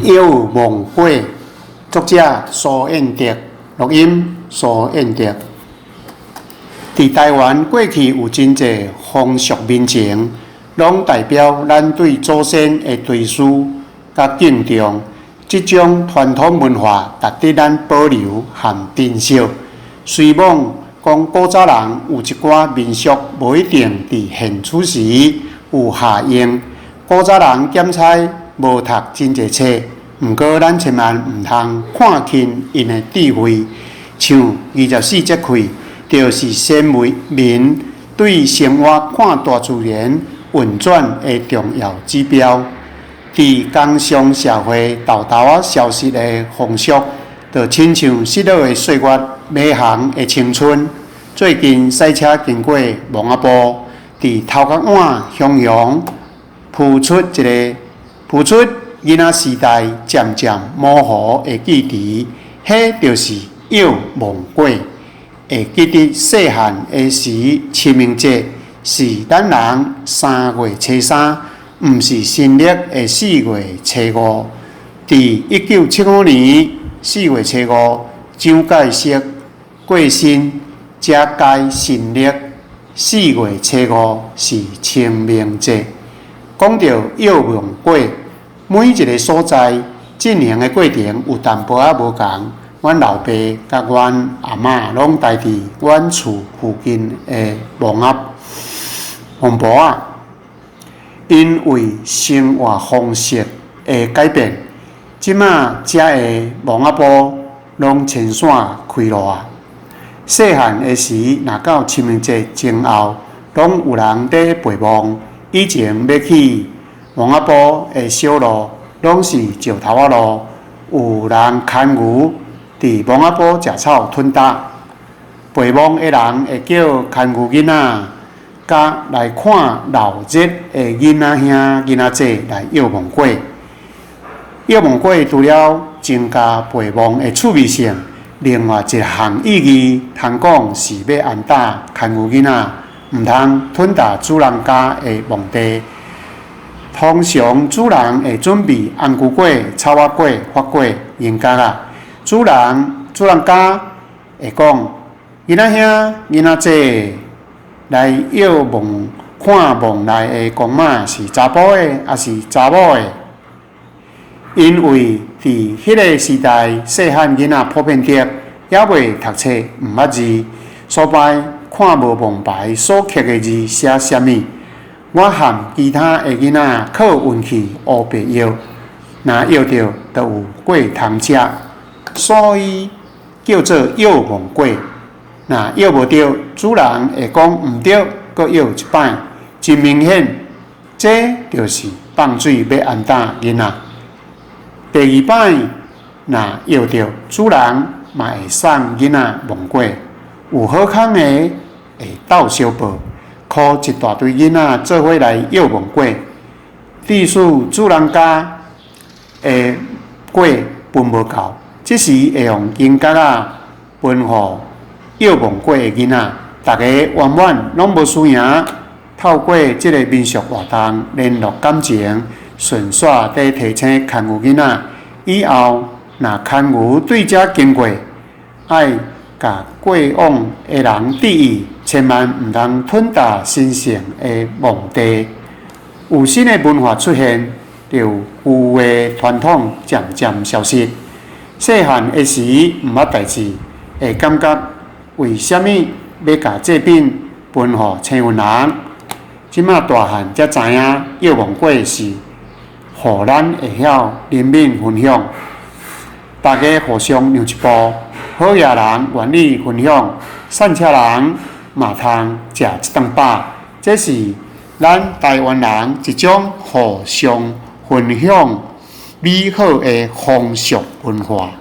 有梦会，作者苏彦德，录音苏彦德。伫台湾过去有真侪风俗民情，拢代表咱对祖先的追思甲敬重。即种传统文化值得咱保留和珍惜。虽望讲古早人有一寡民俗无一定伫现此时有下用，古早人检菜无读真侪册，毋过咱千万毋通看轻因的智慧。像24节气，就是先民对生活看大自然运转的重要指标。伫工商社会豆豆啊消失的风俗，就亲像失落的岁月、美好的青春。最近赛车经过蒙阿波，伫头壳碗向阳铺出囡仔时代渐渐模糊的记忆，迄就是幼梦过。会记得细汉的时，清明节是咱人3月初3。毋是新历的4月初5，伫1975年4月初5，蒋介石过身，才改新历4月初5是清明节。讲到幼梦过，每一个所在进行的过程有淡薄仔无同。阮老爸甲阮阿嬷拢待伫阮厝附近的蒙埔仔。因为生活方式的改变，即马遮的蒙阿波拢全线开路啊！细汉的时，若到清明节前后，拢有人在陪梦。以前要去蒙阿波的小路，拢是石头仔路，有人牵牛伫蒙阿波食草吞搭。陪梦的人会叫牵牛囡仔。甲来看闹热的囡仔兄、囡仔姐来幼梦过。幼梦过除了增加陪梦的趣味性，另外一项意义，通讲是要安搭牵牛囡仔，毋通吞踏主人家的墓地。通常主人会准备红龜粿、草仔粿、發粿、銀角啊。主人家會講囡仔兄、囡仔姐。来幼梦看梦内的公仔是查甫的，还是查某的？因为伫迄个时代，细汉囡仔普遍的也未读册，毋捌字，所摆看无梦牌所刻的字写啥物。我和其他的囡仔靠运气学白药，若药着就有过通吃，所以叫做幼梦过。若药无着，主人会讲毋对，阁药一摆，真明显，这就是放水要安搭囡仔。第二摆若药着，主人嘛会送囡仔梦过，有好康的会斗相报，靠一大堆囡仔做伙来药梦过。致使主人家的过分无够，这时会用金角啊分互。幼梦过的囡仔，大家圆满拢无输赢，透过这个民俗活动联络感情，顺续地提醒牵牛囡仔。以后若牵牛对遮经过，爱甲过往的人致意，千万毋通吞踏神圣的墓地。有新的文化出现，就旧的传统渐渐消失。细汉的时毋捌代志，会感觉。为虾米要甲这品分互青云人？即马大汉才知影，幼梦过是，互咱会晓人民分享，大家互相让一步。好野人愿意分享，善车人嘛通食一顿饱。这是咱台湾人一种互相分享美好的风俗文化。